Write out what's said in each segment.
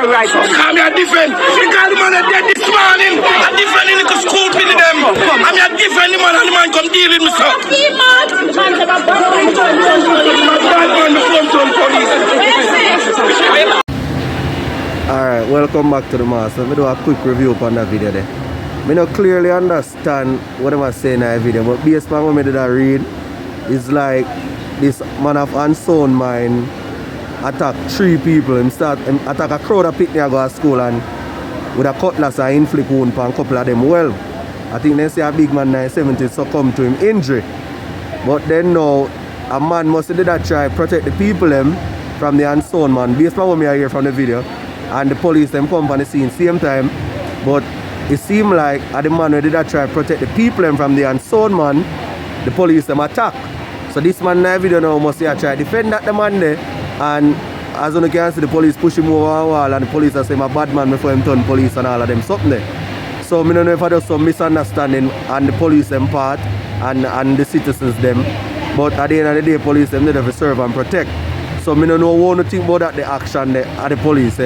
your right up. I'm a different. Because the man is dead this morning. I'm different in the school with them. I'm a different man and the man come deal with me, sir. Badman, the phone police. Alright, welcome back to the master. I do a quick review upon that video there. I don't clearly understand what I'm saying in that video, but based on what I did read, it's like this man of unsound mind attack 3 people. Him attack a crowd of picnic go to school and with a cutlass and inflict wound on a couple of them. Well, I think they say a big man 970 succumbed to him injury. But then now, a man must have did that try to protect the people them from the unsound man. Based on what I hear from the video. And the police them come on the scene same time, but it seemed like the man who did that try to protect the people them from the unsound man, the police them attack. So this man in the video now must have try to defend that the man there, and as you can see the police push him over a wall and the police are saying a bad man before him turn police and all of them something there. So I don't know if there's some misunderstanding on the police them part and the citizens them, but at the end of the day police them they have to serve and protect. So I don't know what to think about that the action there at the police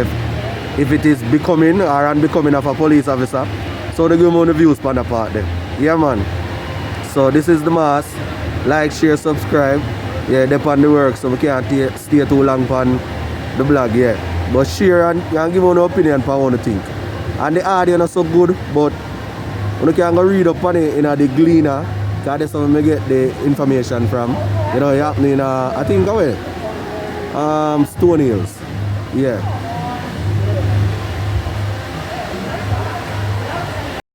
if it is becoming or unbecoming of a police officer. So they give me the views on the part there. Yeah man. So this is the mass. Like, share, subscribe. Yeah, they're on the work so we can't stay too long on the blog, yeah. But share and give me an opinion on what you think. And the audio not so good, but you can go read up on it in the Gleaner, because that's where I get the information from. You know, it happening in I think Stone Hills. Yeah.